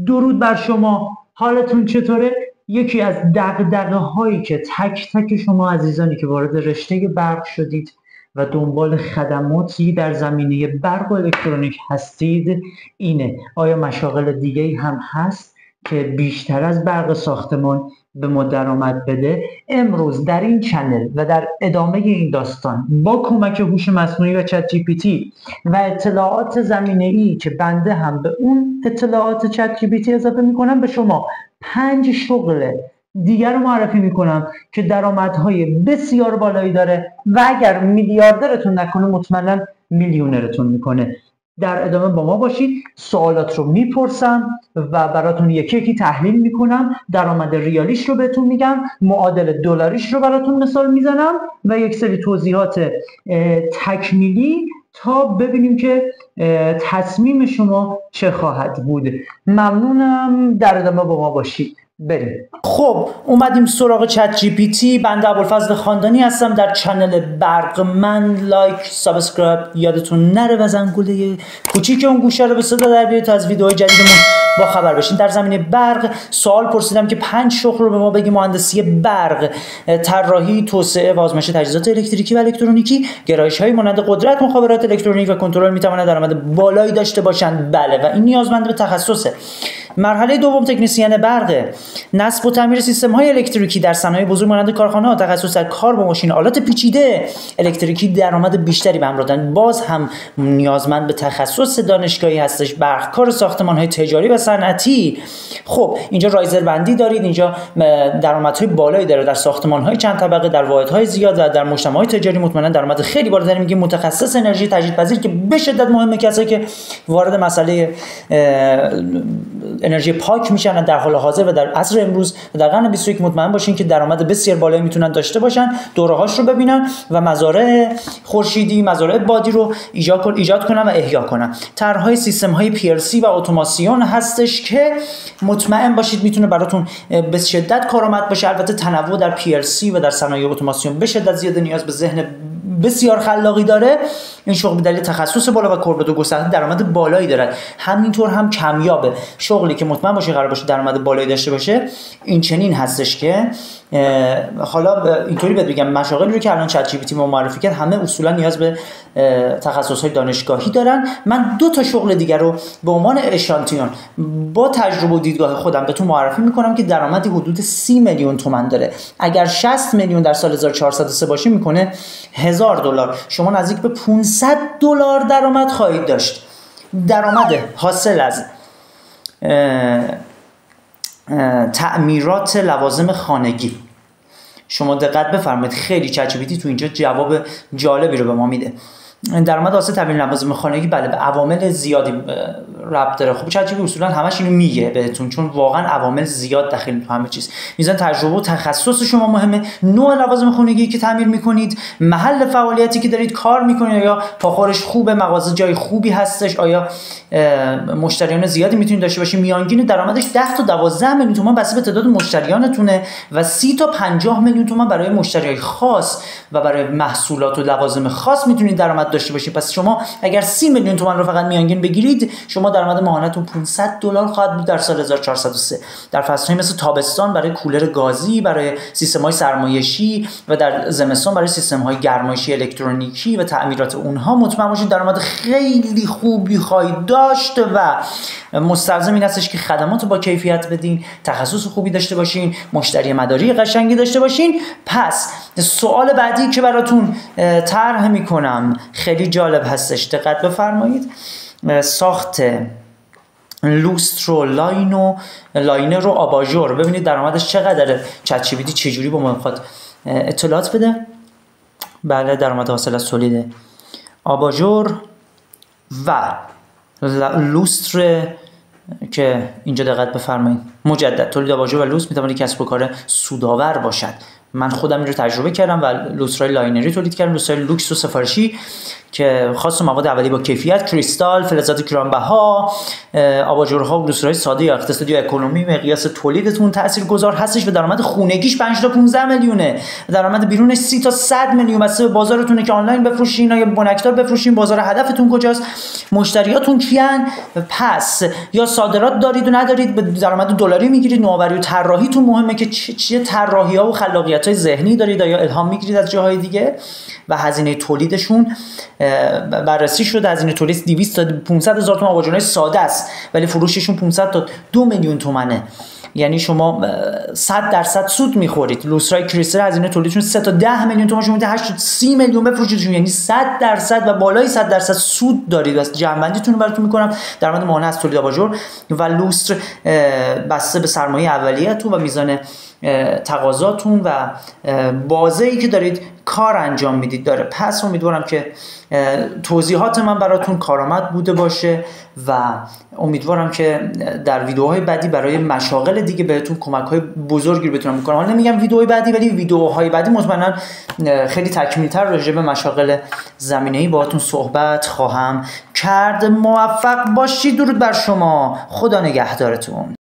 درود بر شما، حالتون چطوره؟ یکی از دغدغه هایی که تک تک شما عزیزانی که وارد رشته برق شدید و دنبال خدماتی در زمینه برق و الکترونیک هستید اینه: آیا مشاغل دیگه‌ای هم هست که بیشتر از برق ساختمان به ما درآمد بده؟ امروز در این چنل و در ادامه این داستان با کمک هوش مصنوعی و چت جی پی تی و اطلاعات زمینه‌ای که بنده هم به اون اطلاعات چت جی پی تی اضافه می‌کنم، به شما 5 شغل دیگر رو معرفی میکنم که درآمدهای بسیار بالایی داره و اگر میلیاردرتون نکنه مطمئنا میلیونرتون میکنه. در ادامه با ما باشید، سوالات رو میپرسم و براتون یکی یکی تحلیل میکنم، درآمد ریالیش رو بهتون میگم، معادل دلاریش رو براتون مثال میزنم و یک سری توضیحات تکمیلی تا ببینیم که تصمیم شما چه خواهد بود. ممنونم، در ادامه با ما باشید. بریم. خب اومدیم سراغ چت جی پی تی. بنده ابوالفضل خاندانی هستم در چنل برقمند. لایک، سابسکرایب یادتون نره و زنگوله کوچیک اون گوشه رو به صدا در بیارید تا از ویدیوهای جدیدمون با خبر بشین. در زمینه برق سوال پرسیدم که 5 شغل رو به ما بگی: مهندسی برق، طراحی، توسعه و آزمایش تجهیزات الکتریکی و الکترونیکی. گرایش‌های مانند قدرت، مخابرات الکترونیک و کنترل می‌تواند درآمد بالایی داشته باشند. بله، و این نیازمند به تخصصه. مرحله دوم تکنسین برق، نصب و تعمیر سیستم‌های الکتریکی در صنایع بزرگ مانند کارخانه‌ها. تخصص در کار با ماشین آلات پیچیده الکتریکی درآمد بیشتری به همراه دارند. باز هم نیازمند به تخصص دانشگاهی هستش. برق کار ساختمان‌های تجاری و صنعتی. خب اینجا رایزر بندی دارید، اینجا درآمدهای بالایی داره در ساختمان‌های چند طبقه، در واحدهای زیاد و در مجتمع‌های تجاری مطمئنا درآمد خیلی بالاتری میگیم. متخصص انرژی تجدیدپذیر که به شدت مهمه، کسایی که وارد مسئله انرژی پاک میشن در حال حاضر و در عصر امروز و در قرن 21 مطمئن باشین که درآمد بسیار بالایی میتونن داشته باشن. دوره‌هاش رو ببینن و مزارع خورشیدی، مزارع بادی رو ایجاد کنن و احیا کنن. طرح‌های سیستم‌های PLC و اتوماسیون هستش که مطمئن باشید میتونه براتون به شدت کارآمد باشه. البته تنوع در PLC و در صنایع اتوماسیون به شدت زیاد، نیاز به ذهن بسیار خلاقی داره. این شغل به دلیل تخصص بالا و کوربرد و گسترده درآمد بالایی دارد. همینطور هم کمیابه. شغلی که مطمئن باشه قرار باشه درآمد بالایی داشته باشه این چنین هستش که حالا اینطوری بهت بگم، مشاغلی رو که الان چت جی پی تی ما معرفی کرد همه اصولا نیاز به تخصص‌های دانشگاهی دارن. من 2 تا شغل دیگر رو به عنوان اشانتیون با تجربه و دیدگاه خودم بهتون معرفی میکنم که درآمدی حدود 30 میلیون تومان داره. اگر 60 میلیون در سال 1403 باشه میکنه $1000. شما نزدیک به $500 درآمد خواهید داشت. درآمد حاصل از تعمیرات لوازم خانگی. شما دقت بفرمایید، خیلی چت جی پی تی تو اینجا جواب جالبی رو به ما میده. درآمد حاصل تعمیر لوازم خانگی بله به عوامل زیادی ربط داره. خب چت جی پی تی اصولا همش اینو میگه بهتون، چون واقعا عوامل زیاد داخل تو همه چیز. میزان تجربه و تخصص شما مهمه، نوع لوازم خانگی که تعمیر میکنید، محل فعالیتی که دارید کار میکنید، یا پاخورش خوبه، مغازه جای خوبی هستش، آیا مشتریان زیادی میتونید داشته باشید. میانگین درآمدش 10 تا 12 میلیون تومان بسته به تعداد مشتریانتونه و 30 تا 50 میلیون تومان برای مشتریای خاص و برای محصولات و لوازم خاص میتونید درآمد داشته باشید. پس شما اگر 30 میلیون تومان رو فقط میانگین بگیرید، شما درآمد ماهانه‌تون $500 خواهد بود در سال 1403. در فصل‌های مثل تابستان برای کولر گازی، برای سیستم‌های سرمایشی و در زمستان برای سیستم‌های گرمایشی الکترونیکی و تعمیرات اونها مطمئن باشید درآمد خیلی خوبی خواهید داشت و مستلزم این هستش که خدمات با کیفیت بدین، تخصص خوبی داشته باشین، مشتری مداری قشنگی داشته باشین. پس سوال بعدی که براتون طرح میکنم خیلی جالب هستش، دقت بفرمایید. ساخت لوسترو لاینر و آباژور. ببینید درآمدش چقدره. چت جی پی تی چجوری با ما میخواد اطلاعات بده. بله، درآمد حاصل از تولید آباژور و لوستر که اینجا دقت بفرمایید، مجدد تولید آباژور و لوستر میتواند کسب و کار سودآور باشد. من خودم این رو تجربه کردم و لوسترهای لاینری تولید کردم، لوسترهای لوکس و سفارشی که خاص مواد اولیه با کیفیت، کریستال، فلزات گرانبها، آباژورها و لوسترهای ساده یا اقتصادی یا اکونومی مقیاس تولیدتون تاثیرگذار هستش و درآمد خونگیش 5 تا 15 میلیونه، درآمد بیرونش 30 تا 100 میلیون. بسته به بازارتونه که آنلاین بفروشین یا بنکدار بفروشین، بازار هدفتون کجاست، مشتریاتون کیان. پس یا صادرات دارید و ندارید، به درآمد دلاری میگیرید، نوآوری و طراحیتون مهمه که چه طراحی‌ها و خلاقیت‌های ذهنی دارید یا الهام میگیرید از جاهای دیگه. و هزینه تولیدشون بررسی شده، هزینه تولید 200 تا 500 هزار تومان آباژورهای ساده است ولی فروششون 500 تا 2 میلیون تومانه، یعنی شما 100% سود میخورید. لوسترای کریستال هزینه تولیدشون 3 تا 10 میلیون تومان، شما 8 تا 30 میلیون بفروشیدشون، یعنی 100% و بالای 100% سود دارید. بس جمع‌بندیتون رو براتون میکنم. درآمد ماهانه از تولید آباژور و لوستر بسته به سرمایه اولیه‌تون و میزان تقاضاتون و بازه‌ای که دارید کار انجام میدید داره. پس امیدوارم که توضیحات من براتون کارآمد بوده باشه و امیدوارم که در ویدیوهای بعدی برای مشاغل دیگه بهتون کمک‌های بزرگی بتونم بکنم. حالا نمیگم ویدیوهای بعدی، ولی ویدیوهای بعدی مطمئنا خیلی تکمیل‌تر راجع به مشاغل زمینه‌ای باهاتون صحبت خواهم کرد. موفق باشید. درود بر شما. خدا نگهدارتون.